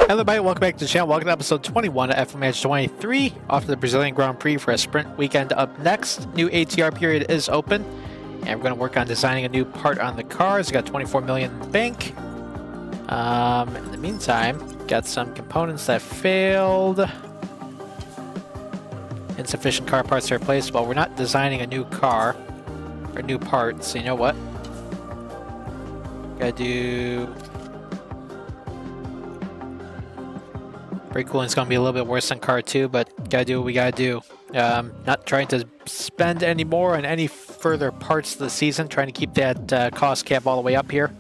Hello everybody, welcome back to the channel. Welcome to episode 21 of F1 Match 23. Off to the Brazilian Grand Prix for a sprint weekend up next. New ATR period is open. And we're going to work on designing a new part on the cars. Got 24 million in the bank. In the meantime, got some components that failed. Insufficient car parts to replace. Well, we're not designing a new car or new parts. So you know what? Gotta do... Brake cooling's going to be a little bit worse than car 2, but gotta do what we gotta do. Not trying to spend any more on any further parts of the season, trying to keep that cost cap all the way up here.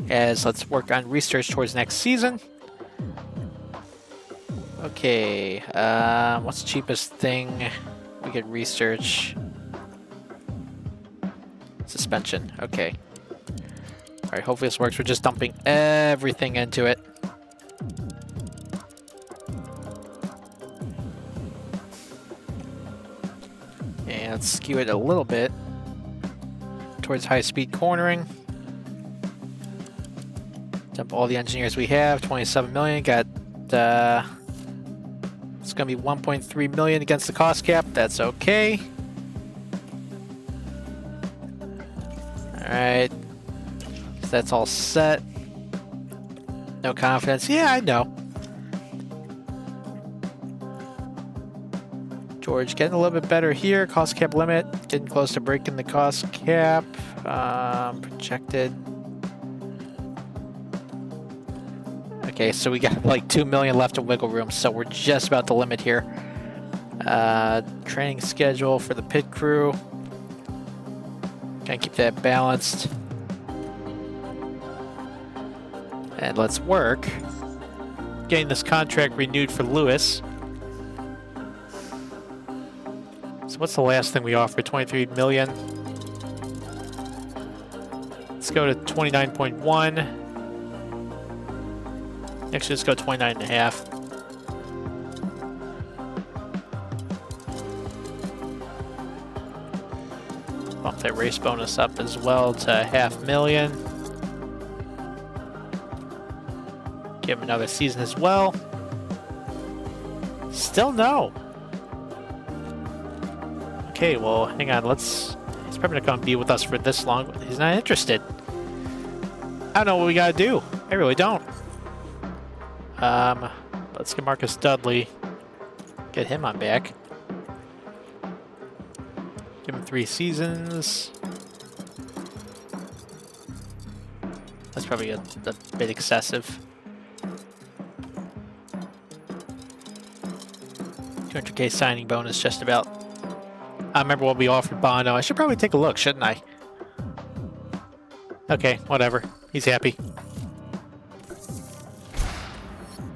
As let's work on research towards next season. Okay, what's the cheapest thing we could research? Suspension, okay. Alright, hopefully this works. We're just dumping everything into it. And let's skew it a little bit towards high-speed cornering. Dump all the engineers we have. 27 million. Got it's going to be 1.3 million against the cost cap. That's okay. All right. That's all set. No confidence. Yeah, I know. George getting a little bit better here. Cost cap limit. Getting close to breaking the cost cap. Projected. Okay, so we got like 2 million left of wiggle room, so we're just about the limit here. Training schedule for the pit crew. Gotta keep that balanced. And let's work getting this contract renewed for Lewis. So what's the last thing we offered? 23 million. Let's go to 29.1. Actually, let's go 29.5. Bump that race bonus up as well to 500,000. Give him another season as well. Still no. Okay, well, hang on. He's probably not going to be with us for this long. He's not interested. I don't know what we got to do. I really don't. Let's get Marcus Dudley. Get him on back. Give him 3 seasons. That's probably a bit excessive. 200k signing bonus, just about. I remember what we offered Bono. I should probably take a look, shouldn't I? Okay, whatever. He's happy.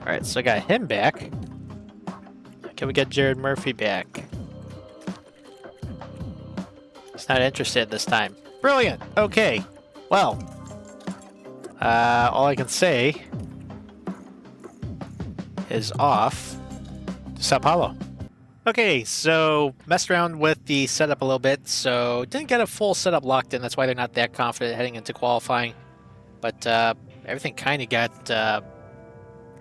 Alright, so I got him back. Can we get Jared Murphy back? He's not interested this time. Brilliant! Okay. Well. All I can say is off to Sao Paulo. Okay, so messed around with the setup a little bit, so didn't get a full setup locked in. That's why they're not that confident heading into qualifying. But everything kind of got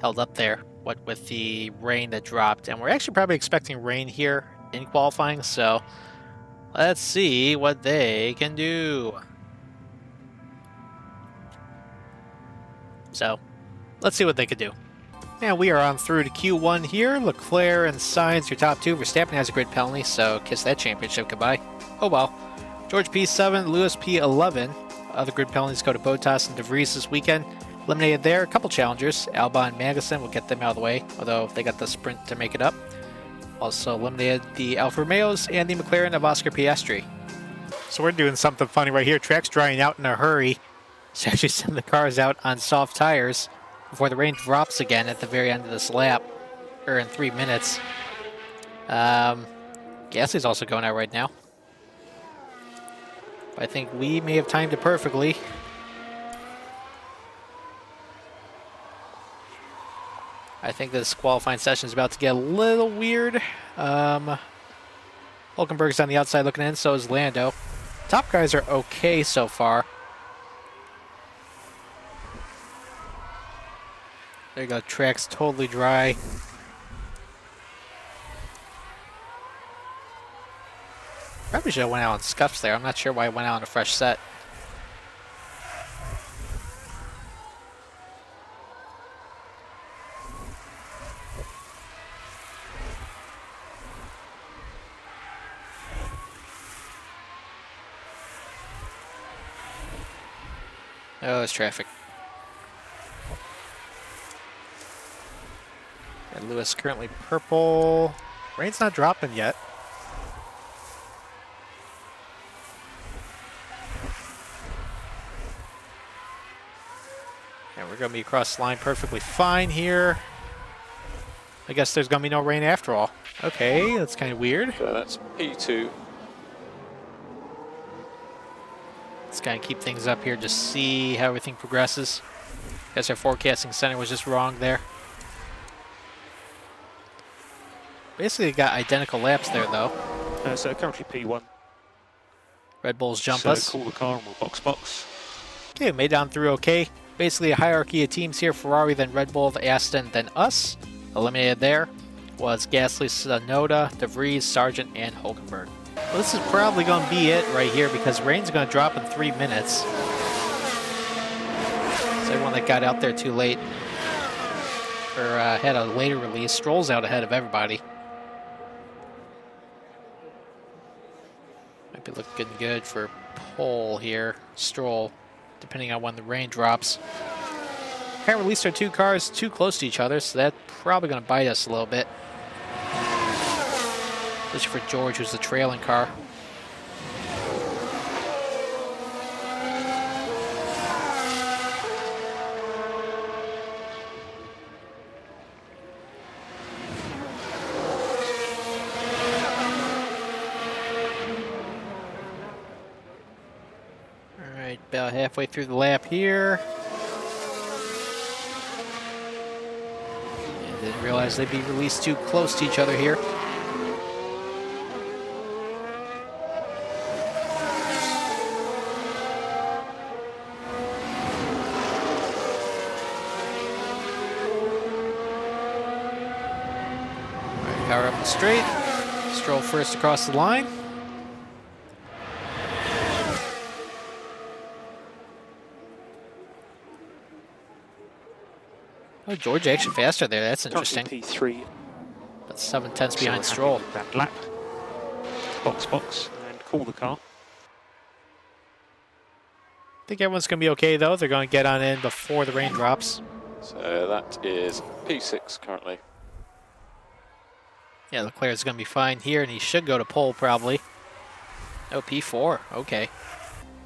held up there, what with the rain that dropped. And we're actually probably expecting rain here in qualifying, so let's see what they can do. So let's see what they can do. And we are on through to Q1 here. Leclerc and Sainz, your top 2. Verstappen has a grid penalty, so kiss that championship goodbye. Oh well. George P7, Lewis P11. Other grid penalties go to Bottas and De Vries this weekend. Eliminated there. A couple challengers. Alba and Magnussen will get them out of the way, although they got the sprint to make it up. Also eliminated the Alfa Romeos and the McLaren of Oscar Piastri. So we're doing something funny right here. Track's drying out in a hurry. So actually send the cars out on soft tires before the rain drops again at the very end of this lap, or in 3 minutes. Gasly's also going out right now. But I think we may have timed it perfectly. I think this qualifying session is about to get a little weird. Hulkenberg's on the outside looking in, so is Lando. Top guys are okay so far. There you go, track's totally dry. Probably should have went out on scuffs there. I'm not sure why I went out on a fresh set. Oh, there's traffic. And Lewis currently purple. Rain's not dropping yet. And we're going to be across the line perfectly fine here. I guess there's going to be no rain after all. Okay, that's kind of weird. So that's P2. Let's kind of keep things up here, just see how everything progresses. Guess our forecasting center was just wrong there. Basically got identical laps there though. So currently P1. Red Bulls jump so us. Call the car and we'll box. Okay, made it on through okay. Basically a hierarchy of teams here. Ferrari, then Red Bull, Aston, then us. Eliminated there was Gasly, Sonoda, De Vries, Sargent, and Hulkenberg. Well, this is probably going to be it right here because rain's going to drop in 3 minutes. So everyone that got out there too late or had a later release, Stroll's out ahead of everybody. Might be looking good for pole here, Stroll, depending on when the rain drops. Can't release our two cars too close to each other, so that's probably going to bite us a little bit. Especially for George, who's the trailing car. All right, about halfway through the lap here. And didn't realize they'd be released too close to each other here. Power up and straight. Stroll first across the line. Oh, George actually faster there. That's interesting. P3. But 7/10 behind Stroll. That lap. Box, and call the car. I think everyone's going to be okay, though. They're going to get on in before the rain drops. So that is P6 currently. Yeah, Leclerc's going to be fine here, and he should go to pole, probably. Oh, P4. Okay.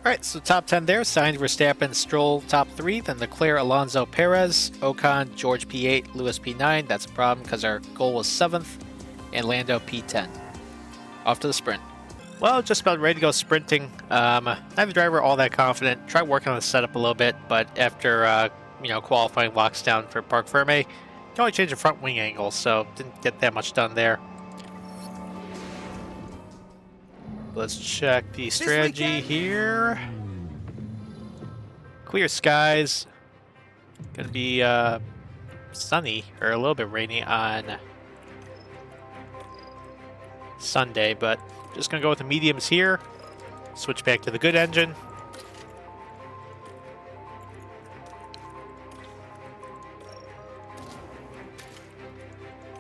All right, so top 10 there. Sainz, Verstappen, Stroll, top 3. Then Leclerc, Alonso, Perez, Ocon, George, P8, Lewis, P9. That's a problem because our goal was 7th. And Lando, P10. Off to the sprint. Well, just about ready to go sprinting. Not the driver all that confident. Tried working on the setup a little bit, but after qualifying locks down for Parc Ferme, can only change the front wing angle, so didn't get that much done there. Let's check the strategy here. Clear skies. Gonna be sunny or a little bit rainy on Sunday, but just gonna go with the mediums here. Switch back to the good engine.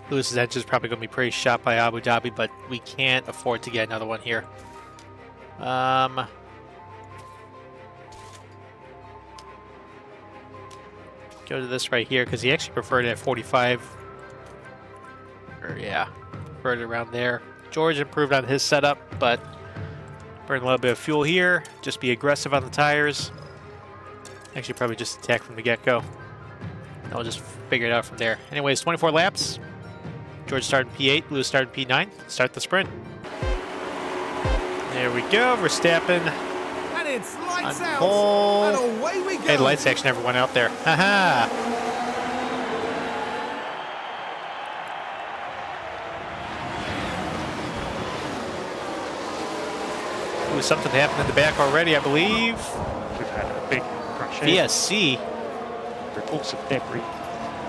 Lewis's engine is probably going to be pretty shot by Abu Dhabi, but we can't afford to get another one here. Go to this right here because he actually preferred it at 45. Or yeah, preferred it around there. George improved on his setup, but burn a little bit of fuel here. Just be aggressive on the tires. Actually, probably just attack from the get-go. And we'll just figure it out from there. Anyways, 24 laps. George started P8, Lewis started P9. Start the sprint. There we go, Verstappen And it's lights on out, pole. and away we go. Hey, the lights actually never went out there. Haha! Ooh, something happened in the back already, I believe. We've had a big crash here. VSC. Reports of debris.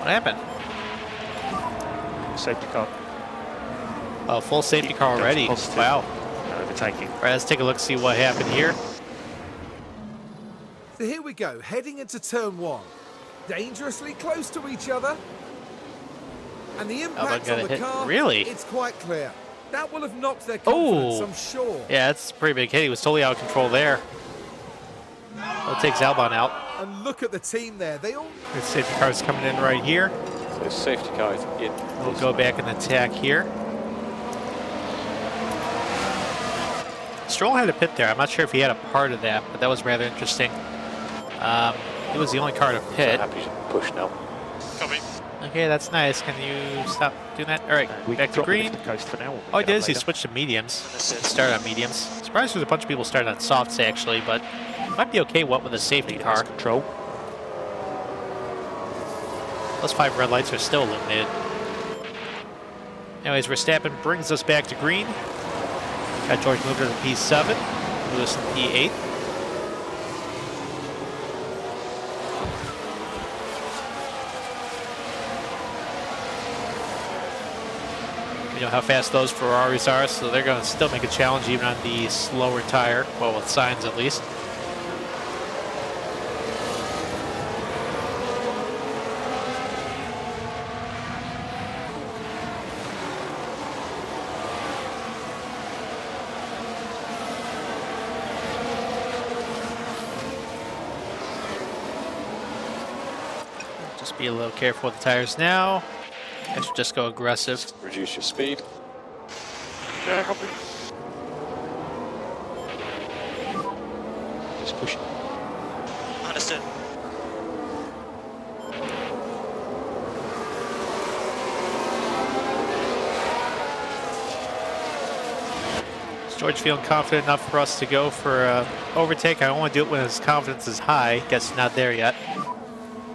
What happened? Safety car. Oh, full safety car That was already. positive. Wow. Overtaking. All right, let's take a look, see what happened here. So here we go, heading into turn 1. Dangerously close to each other. And the impact got on a the hit. car, Really? it's quite clear. That will have knocked their confidence, Oh. I'm sure. Yeah, that's a pretty big hit. He was totally out of control there. Well, it takes Albon out. And look at the team there. They all The safety car's coming in right here. So safety car is in. We'll go back and attack here. Stroll had a pit there. I'm not sure if he had a part of that, but that was rather interesting. He was the only car to pit. Happy to push now. Copy. Okay, that's nice. Can you stop doing that? All right, We back to drop green. the coast for now. We'll Oh, he pick it did. up He later. switched to mediums. Started on mediums. Surprised there's a bunch of people started on softs actually, but might be okay. What with a safety Has car? control. Those 5 red lights are still illuminated. Anyways, Verstappen brings us back to green. Got George moved to the P7. Lewis in P8. We know how fast those Ferraris are, so they're going to still make a challenge even on the slower tire. Well, with signs at least. Just be a little careful with the tires now. I should just go aggressive. Reduce your speed. Yeah, copy. Just push it. Understood. Is George feeling confident enough for us to go for overtake? I don't want to do it when his confidence is high. Guess not there yet.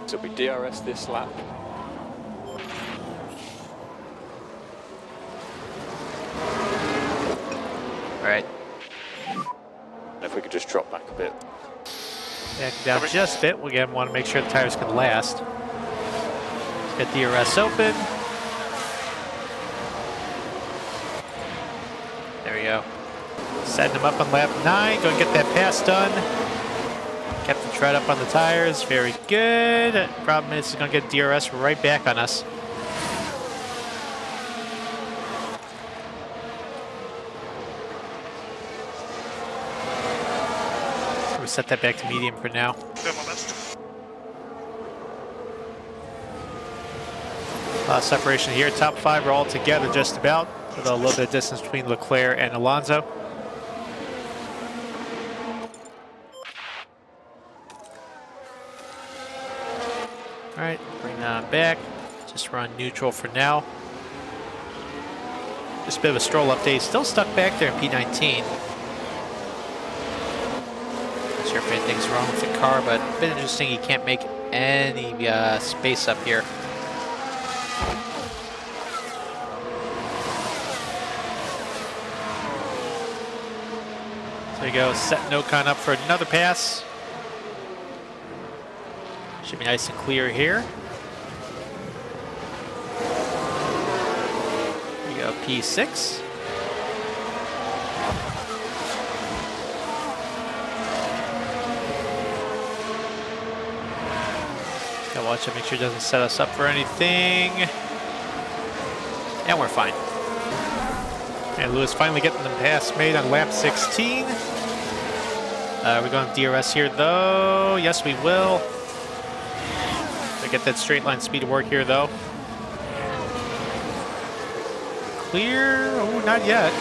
So we DRS this lap. All right, And if we could just drop back a bit. back down just a bit. We again want to make sure the tires can last. Get DRS open. There we go. Setting them up on lap 9. Go and get that pass done. Kept the tread up on the tires. Very good. Problem is, he's going to get DRS right back on us. We'll set that back to medium for now. Doing my best. Separation here. Top 5 are all together just about, with a little bit of distance between Leclerc and Alonso. All right, bring that on back. Just run neutral for now. Just a bit of a Stroll update. Still stuck back there in P19. Not sure if anything's wrong with the car, but a bit interesting. He can't make any space up here. There you go, setting Ocon up for another pass. Should be nice and clear here. There you go, P6. Gotta watch it, make sure it doesn't set us up for anything. And we're fine. And Lewis finally getting the pass made on lap 16. We're going to DRS here though. Yes, we will. To get that straight line speed to work here though. Clear. Oh, not yet.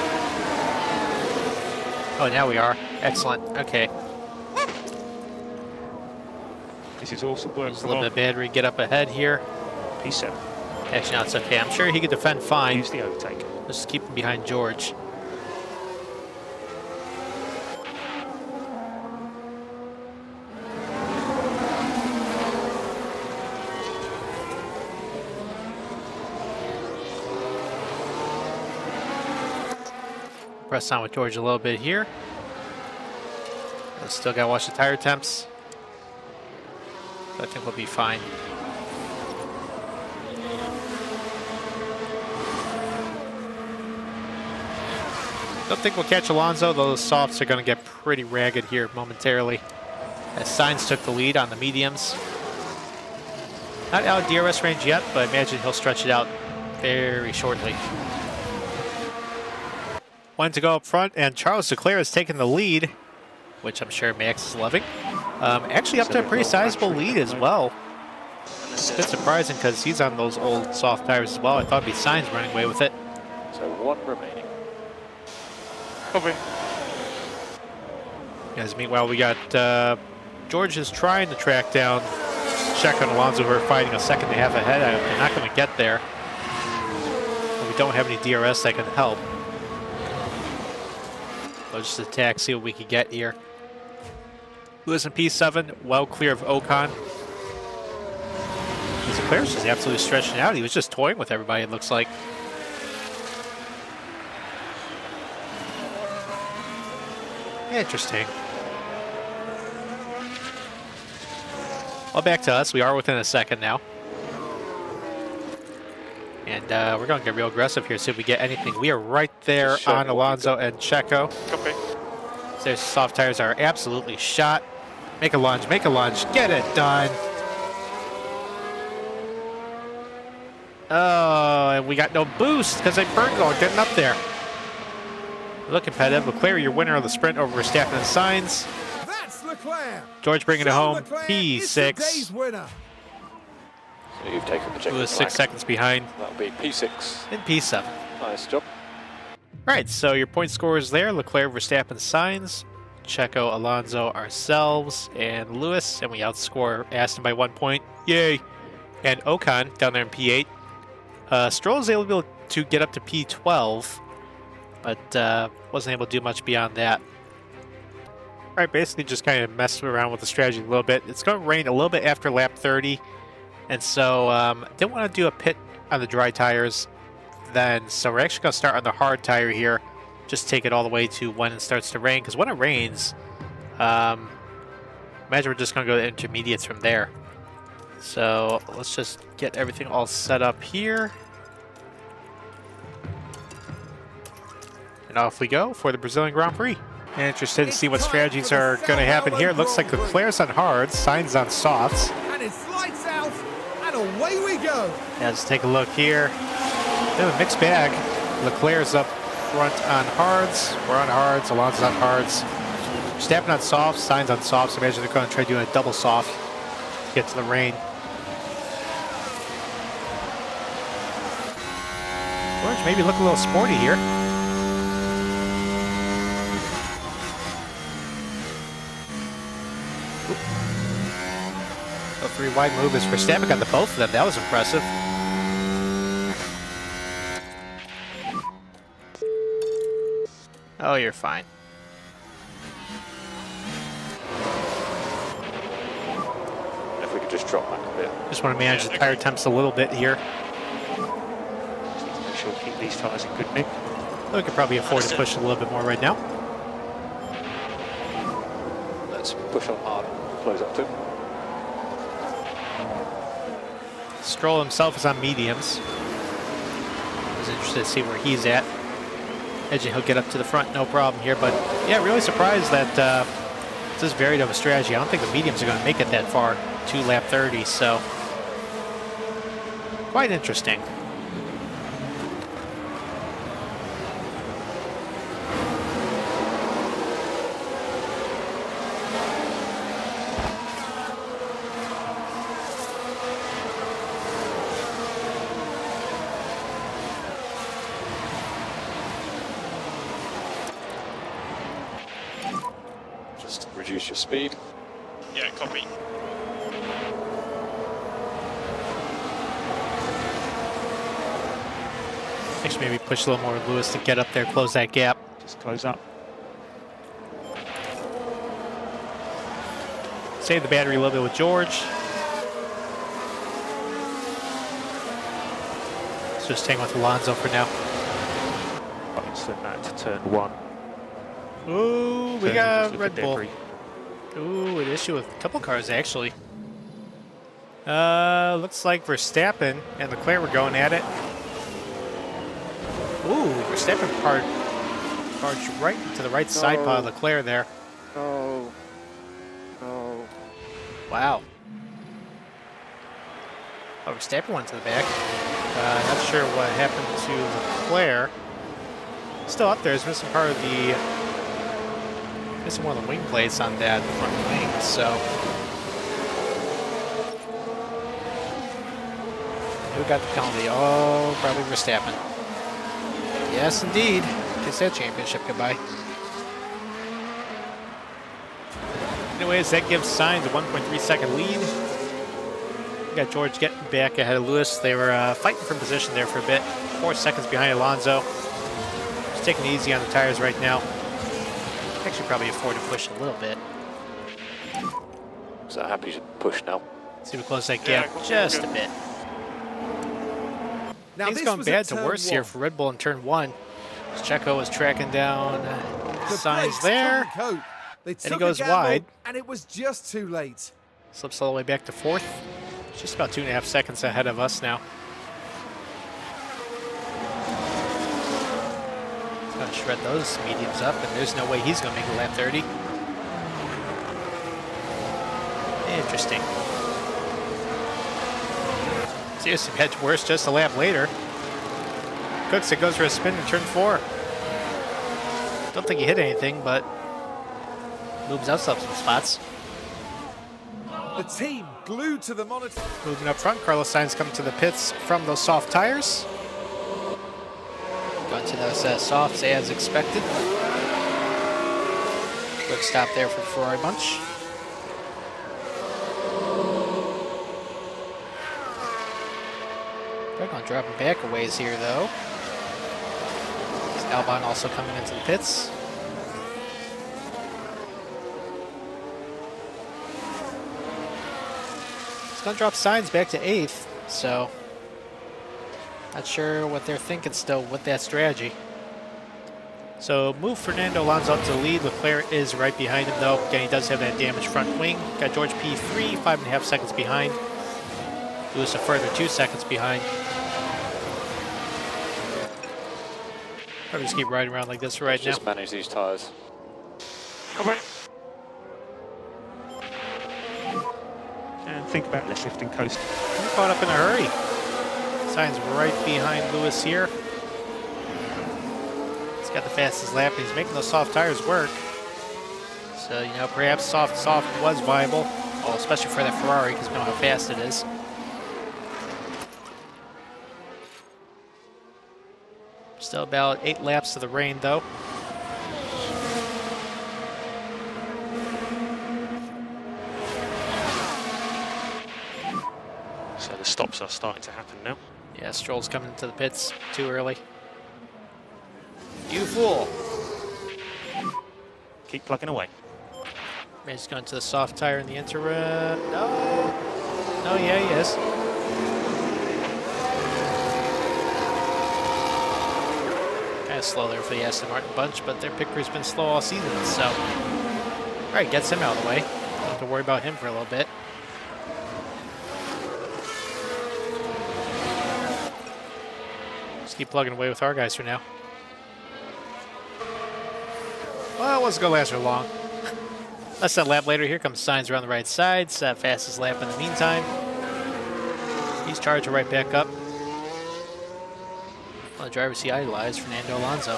Oh, now we are. Excellent. Okay. This is awesome work. Just a Come little on. bit of battery. Get up ahead here. P7. Actually, no, it's okay. I'm sure he could defend fine. Use the overtake. Just keep him behind George. Press on with George a little bit here. Still got to watch the tire temps. But I think we'll be fine. Don't think we'll catch Alonso, though the softs are going to get pretty ragged here momentarily. As Sainz took the lead on the mediums. Not out of DRS range yet, but I imagine he'll stretch it out very shortly. One to go up front, and Charles Leclerc has taken the lead, which I'm sure Max is loving. Actually up to a pretty sizable lead as well. It's a bit surprising because he's on those old soft tires as well. I thought it'd be Sainz running away with it. So 1 remaining. Copy. As meanwhile, we got George is trying to track down Checo and Alonso, who are fighting a second and a half ahead. They're not going to get there. We don't have any DRS that can help. We'll just attack, see what we can get here. Lewis in P7, well clear of Ocon. Leclerc's just absolutely stretching out. He was just toying with everybody, it looks like. Interesting. Well, back to us. We are within a second now. And we're going to get real aggressive here, see if we get anything. We are right there on Alonso and Checo. Copy. Their soft tires are absolutely shot. Make a lunge, get it done. Oh, and we got no boost because they burned it all getting up there. Look competitive. Leclerc, your winner of the sprint over Verstappen and Sainz. That's Leclerc. George bringing it home. Leclerc is today's P6. winner. So you've taken the check. Lewis 6 seconds behind That'll be P6. in P7. Nice job. All right, so your point scorers there. Leclerc, Verstappen, Sainz. Checo, Alonso, ourselves, and Lewis. And we outscore Aston by 1 point. Yay. And Ocon down there in P8. Stroll was able to get up to P12, but wasn't able to do much beyond that. All right, basically just kind of messed around with the strategy a little bit. It's going to rain a little bit after lap 30, and so didn't want to do a pit on the dry tires then. So we're actually going to start on the hard tire here, just take it all the way to when it starts to rain, because when it rains, imagine we're just going to go to intermediates from there. So let's just get everything all set up here. And off we go for the Brazilian Grand Prix. Interested to see what strategies are going to happen here. It looks like Leclerc's on hards, Sainz on softs. And it's lights out, and away we go. Yeah, let's take a look here. Bit of a mixed bag. Leclerc's up front on hards. We're on hards, Alonso's on hards. Verstappen on softs, Sainz on softs. Imagine they're going to try doing a double soft to get to the rain. George maybe look a little sporty here. A 3 wide move as Verstappen got the both of them. That was impressive. Oh, you're fine. If we could just drop back a bit. Just want to manage the tire temps a little bit here. Just need to make sure we keep these tyres in good nick. We could probably afford to push a little bit more right now. Let's push on hard. Close up too. Stroll himself is on mediums. I was interested to see where he's at. Edging, he'll get up to the front, no problem here. But yeah, really surprised that this is varied of a strategy. I don't think the mediums are going to make it that far to lap 30, so quite interesting. Reduce your speed. Yeah, copy. Actually, maybe push a little more with Lewis to get up there, close that gap. Just close up. Save the battery a little bit with George. Let's just hang with Alonso for now. Right, send that to turn 1. Ooh, we Turn got just with Red the Bull. debris. Ooh, an issue with a couple cars, actually. Looks like Verstappen and Leclerc were going at it. Ooh, Verstappen part Charged right to the right side pod of Leclerc there. No. No. Wow. Oh, Verstappen went to the back. Not sure what happened to Leclerc. Still up there. He's missing part of the... missing one of the wing plates on that front wing, so... who got the penalty? Oh, probably Verstappen. Yes, indeed. Kiss that championship goodbye. Anyways, that gives Sainz a 1.3 second lead. We got George getting back ahead of Lewis. They were fighting for position there for a bit. 4 seconds behind Alonso. Just taking it easy on the tires right now. Actually, probably afford to push a little bit. So happy to push now. See if we close that gap just a bit. Now, Things this going was bad at to turn worse here 1. for Red Bull in turn 1. Checo was tracking down The Sainz brakes there. couldn't cope. They he took a goes gamble, wide. and it was just too late. Slips all the way back to 4th. Just about 2.5 seconds ahead of us now. He's going to shred those mediums up, and there's no way he's going to make a lap 30. Interesting. Seriously, had worse just a lap later. Cooks, it goes for a spin in turn 4. Don't think he hit anything, but moves us up some spots. The team glued to the monitor. Moving up front, Carlos Sainz coming to the pits from those soft tires. Going to those softs as expected. Quick stop there for the Ferrari bunch. They're going to drop him back a ways here, though. Albon also coming into the pits. It's going to drop Sainz back to 8th, so not sure what they're thinking still with that strategy. So move Fernando Alonso up to the lead. Leclerc is right behind him, though. Again, he does have that damaged front wing. Got George P3, 5.5 seconds behind. Lewis a further 2 seconds behind. Probably just keep riding around like this right now. Just manage these tyres. Come on. And think about this lifting coast. I'm caught up in a hurry. Sainz right behind Lewis here. He's got the fastest lap, and he's making those soft tires work. So, you know, perhaps soft was viable. Well, especially for that Ferrari, because we know how fast it is. Still about 8 laps to the rain, though. So the stops are starting to happen now. Yeah, Stroll's coming to the pits too early. You fool! Keep plugging away. He's going to the soft tire in the interim. No! No, yeah, he is. Kind of slow there for the Aston Martin bunch, but their pick crew's been slow all season, so... Alright, gets him out of the way. Don't have to worry about him for a little bit. Just keep plugging away with our guys for now. Well, it wasn't going to last for long. Less than a lap later, here comes Sainz around the right side. Fastest lap in the meantime. He's charged right back up. Well, the driver he idolized, Fernando Alonso.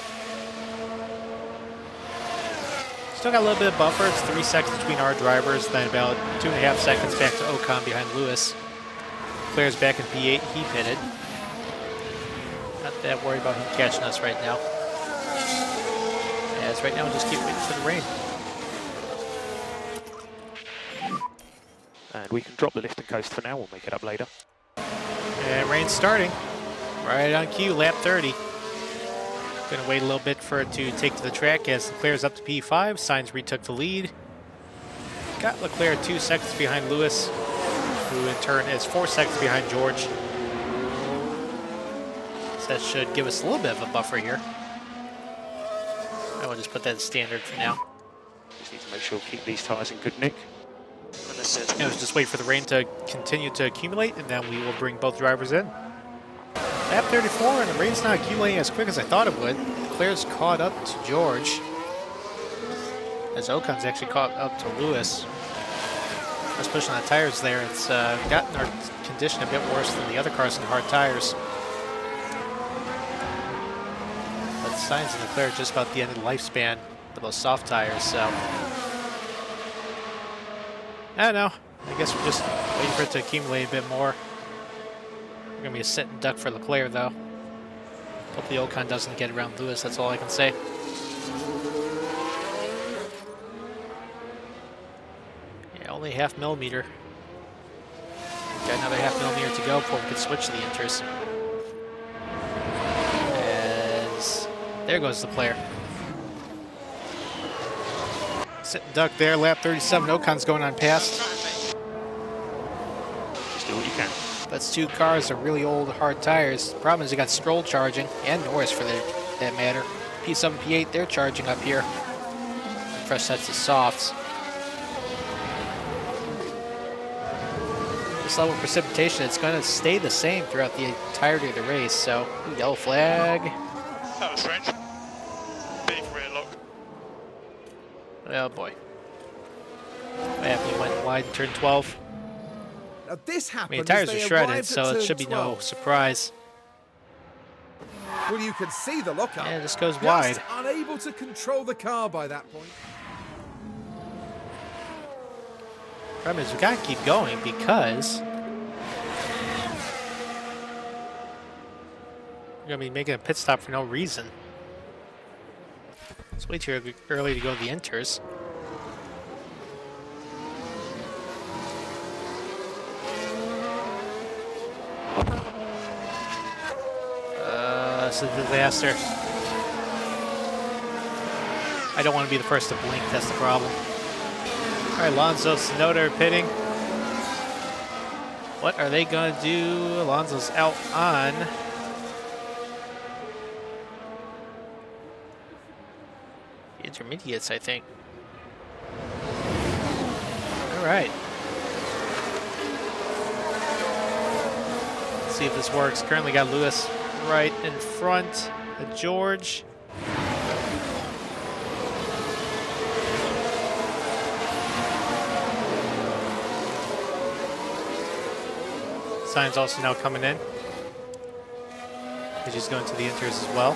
Still got a little bit of buffer. It's 3 seconds between our drivers, then about 2.5 seconds back to Ocon behind Lewis. Leclerc's back in P8. He pitted. Not that worried about him catching us right now. As right now, we'll just keep waiting for the rain. And we can drop the lifting coast for now. We'll make it up later. And rain's starting. Right on cue, lap 30. Gonna wait a little bit for it to take to the track as Leclerc's up to P5. Sainz retook the lead. Got Leclerc 2 seconds behind Lewis, who in turn is 4 seconds behind George. So that should give us a little bit of a buffer here. I will just put that as standard for now. Just need to make sure we keep these tyres in good nick. Understood. And we'll just wait for the rain to continue to accumulate, and then we will bring both drivers in. Lap 34, and the rain's not accumulating as quick as I thought it would. Leclerc's caught up to George. As Ocon's actually caught up to Lewis. Us pushing on the tires there. It's gotten our condition a bit worse than the other cars in hard tires. But Sainz and Leclerc just about the end of the lifespan for those soft tires, so. I don't know. I guess we're just waiting for it to accumulate a bit more. We're going to be a sit and duck for Leclerc, though. Hopefully Ocon doesn't get around Lewis, that's all I can say. Yeah, only half millimeter. Got another half millimeter to go before we can switch to the inters. As there goes Leclerc. Sit and duck there, lap 37. Ocon's going on past. Just do what you can. That's two cars are really old, hard tires. The problem is you got Stroll charging, and Norris for that matter. P7, P8, they're charging up here. Fresh sets of softs. This level of precipitation, it's going to stay the same throughout the entirety of the race. So, yellow flag. That was strange. Big rear lock. Oh boy. What happened? He went wide in turn 12. Now this I happened mean, the tires as are they shredded, arrived so at it turn should be no 12. surprise. Well, you can see the lockup. Yeah, it just goes Just wide. unable to control the car by that point. Problem is, we gotta keep going because we're gonna be making a pit stop for no reason. It's way too early to go to the inters. It's a disaster. I don't want to be the first to blink, that's the problem. Alright, Alonso, Tsunoda are pitting. What are they going to do? Alonso's out on the intermediates, I think. Alright. Let's see if this works. Currently got Lewis right in front of George. Sainz also now coming in. He's just going to the inters as well.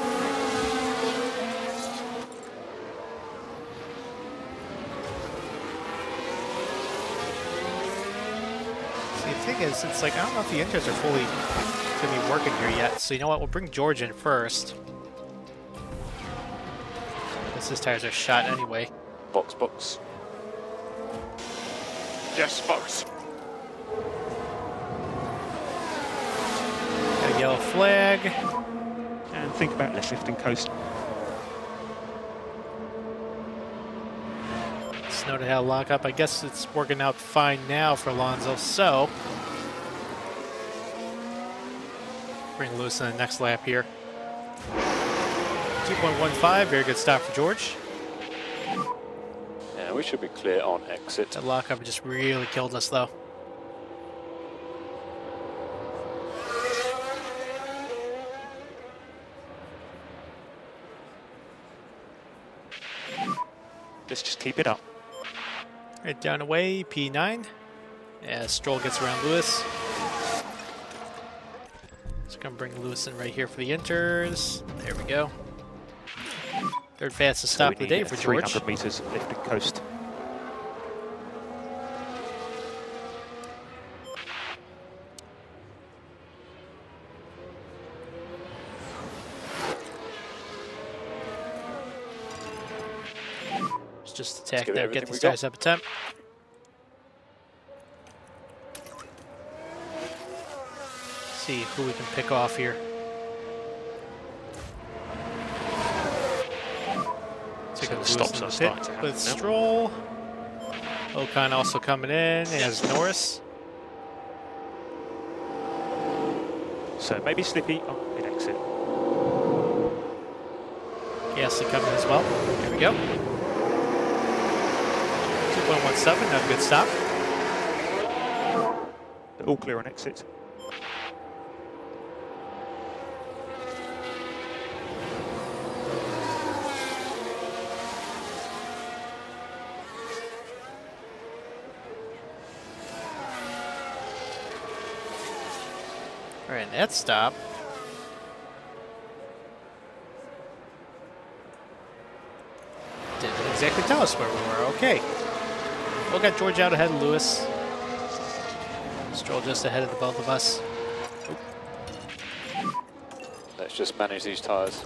See, the thing is, it's like, I don't know if the inters are fully going to be working here yet. So you know what, we'll bring George in first. Since his tires are shot anyway. Box, box. Yes, box. Got a yellow flag. And think about left lifting coast. Tsunoda had a lock up. I guess it's working out fine now for Alonso. So bring Lewis in the next lap here. 2.15, very good stop for George. Yeah, we should be clear on exit. That lockup just really killed us, though. Let's just keep it up. Right down away, P9. As Stroll gets around Lewis. So gonna bring Lewis in right here for the inters. There we go. Third fastest stop of the day for George. 300 meters lifting coast. Let's just attack give it there, get everything these we guys up a temp. See who we can pick off here. So So the stops are starting to happen with now. Stroll. Ocon also coming in as Norris. So maybe Slippy on mid exit. Gasly coming as well. Here we go. 2.17, another good stop. They're all clear on exit. Alright, that stop. Didn't exactly tell us where we were. Okay. We'll get George out ahead of Lewis. Stroll just ahead of the both of us. Let's just manage these tyres.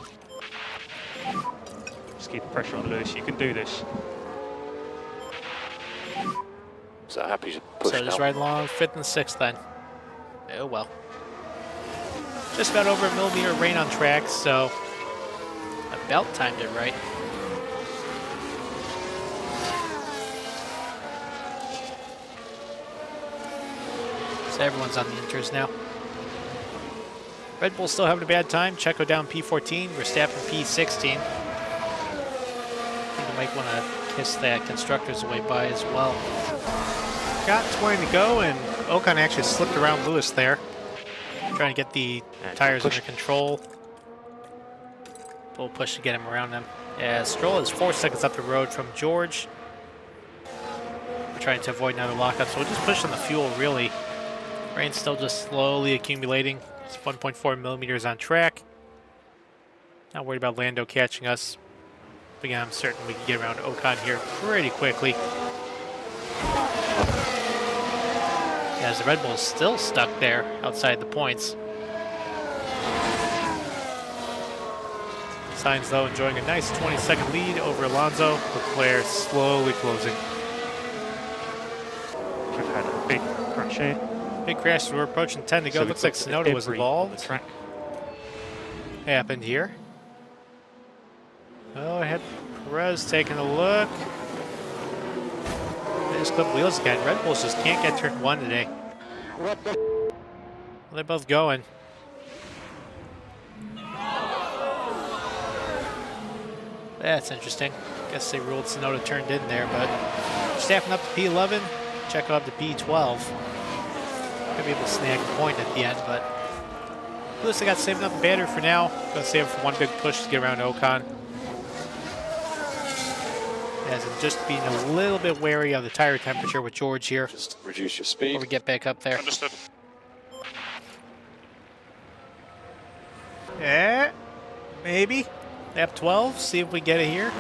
Just keep the pressure on Lewis. You can do this. So happy to push So now. just right along, 5th and 6th then. Oh well. Just about over a millimeter of rain on track, so about timed it right. So everyone's on the inters now. Red Bull still having a bad time. Checo down P14, Verstappen P16. I think you might want to kiss that constructors away by as well. Got 20 to go, and Ocon actually slipped around Lewis there, trying to get the tires under control. Full push to get him around them. Yeah, Stroll is 4 seconds up the road from George. We're trying to avoid another lockup, so we'll just push on the fuel, really. Rain's still just slowly accumulating. It's 1.4 millimeters on track. Not worried about Lando catching us. But again, I'm certain we can get around Ocon here pretty quickly. As the Red Bull is still stuck there outside the points. Sainz, though, enjoying a nice 20-second lead over Alonso. Leclerc slowly closing. We've had a big crash here. Big crash. We're approaching 10 to go. So Looks like Tsunoda was debris on the involved. track. Happened here. Oh, I had Perez taking a look. They just clip wheels again. Red Bulls just can't get turn 1 today. Well, they're both going. That's interesting. Guess they ruled Tsunoda turned in there, but Verstappen up to P11, Checo up to P12. Could be able to snag a point at the end, but at least I got saving up the battery for now. Gonna save it for one big push to get around Ocon. As I'm just being a little bit wary of the tire temperature with George here. Just reduce your speed. Before we get back up there. Understood. Yeah, maybe. Lap 12, see if we get it here.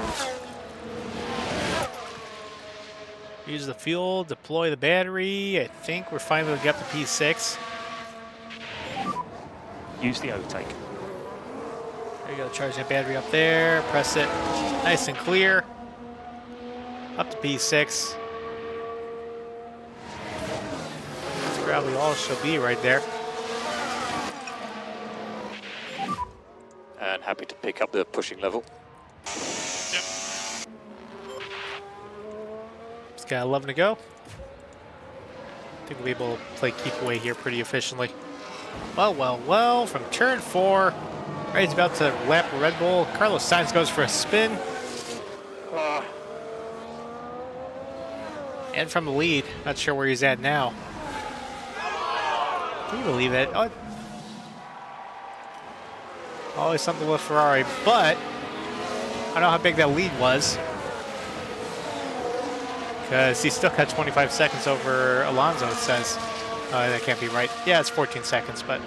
Use the fuel, deploy the battery. I think we're finally going to get up to P6. Use the overtake. There you go, charge that battery up there, press it, nice and clear. Up to P6. That's probably all she'll be right there. And happy to pick up the pushing level. Yep. Just got 11 to go. I think we'll be able to play keep away here pretty efficiently. Well, well, well, from turn 4, Ray's about to lap Red Bull. Carlos Sainz goes for a spin. And from the lead, not sure where he's at now. Can you believe it? Oh, always something with Ferrari, but I don't know how big that lead was. Because he still got 25 seconds over Alonso, it says. That can't be right. Yeah, it's 14 seconds, but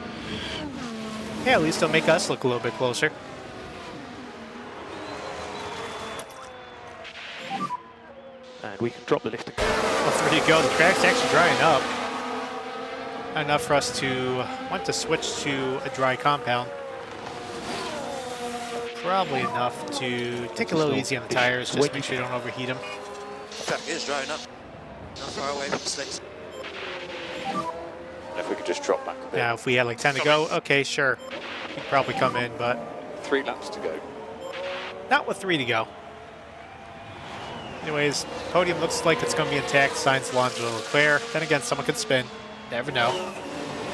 yeah, at least it'll make us look a little bit closer. And we can drop the lift. Well, 3 to go. The track's actually drying up. Not enough for us to want to switch to a dry compound. Probably enough to take a little easy on the tires, just make sure you don't overheat them. Track is drying up. Not far away from the slicks. And if we could just drop back a bit. Now, if we had like 10 to go, okay, sure. He'd probably come in, but 3 laps to go. not with 3 to go. Anyways, podium looks like it's going to be intact. Sainz, Alonso, Leclerc. Then again, someone could spin. Never know.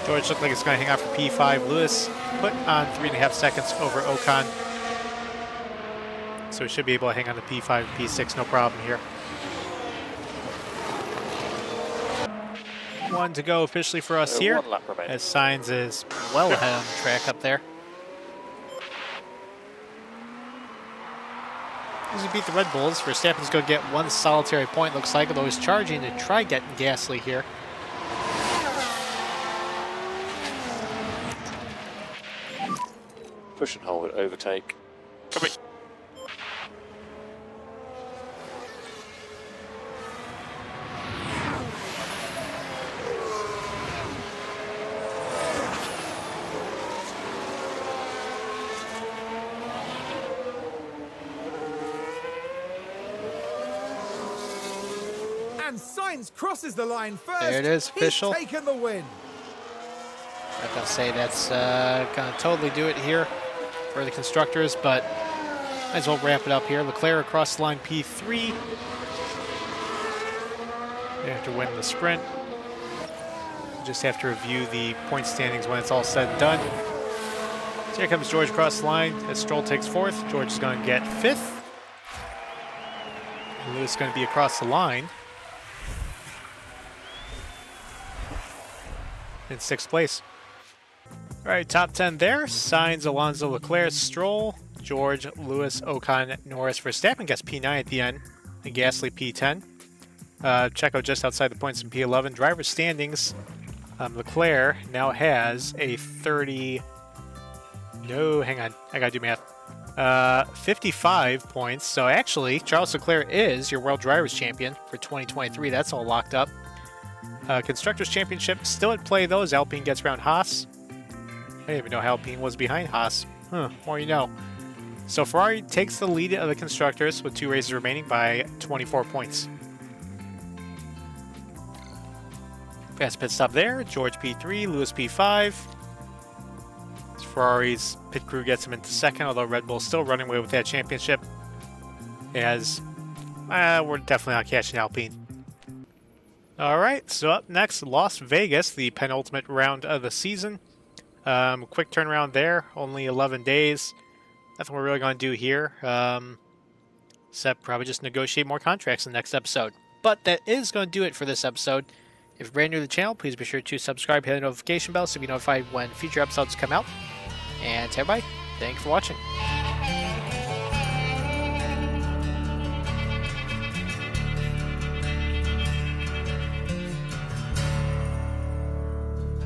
George looked like it's going to hang out for P5. Lewis put on 3.5 seconds over Ocon. So we should be able to hang on to P5 and P6, no problem here. 1 to go officially for us here, 1 lap remaining. as Sainz is well ahead on the track up there. As we beat the Red Bulls, Verstappen's going to get 1 solitary point, looks like, although he's charging to try getting Gasly here. Push and hold, overtake. Coming. And Sainz crosses the line first. There it is, official. He's taken the win. I'm not going to say that's going to totally do it here for the constructors, but might as well wrap it up here. Leclerc across the line, P3. They have to win the sprint. Just have to review the point standings when it's all said and done. So here comes George across the line as Stroll takes 4th. George is going to get 5th. Lewis is going to be across the line in 6th place. All right, top 10 there. Sainz, Alonso, Leclerc, Stroll, George, Lewis, Ocon, Norris, Verstappen gets P9 at the end, and Gasly P10. Checo just outside the points in P11. Driver standings, Leclerc now has a 30... No, hang on, I gotta do math. 55 points. So actually, Charles Leclerc is your World Drivers' Champion for 2023. That's all locked up. Constructors' Championship still at play, though, as Alpine gets around Haas. I didn't even know how Alpine was behind Haas. More you know. So Ferrari takes the lead of the Constructors with 2 races remaining by 24 points. Fast pit stop there. George P3, Lewis P5. Ferrari's pit crew gets him into 2nd, although Red Bull's still running away with that championship. As we're definitely not catching Alpine. Alright, so up next, Las Vegas, the penultimate round of the season. Quick turnaround there, only 11 days. Nothing we're really going to do here, except probably just negotiate more contracts in the next episode. But that is going to do it for this episode. If you're brand new to the channel, please be sure to subscribe, hit the notification bell so you be notified when future episodes come out. And to everybody, thank you for watching.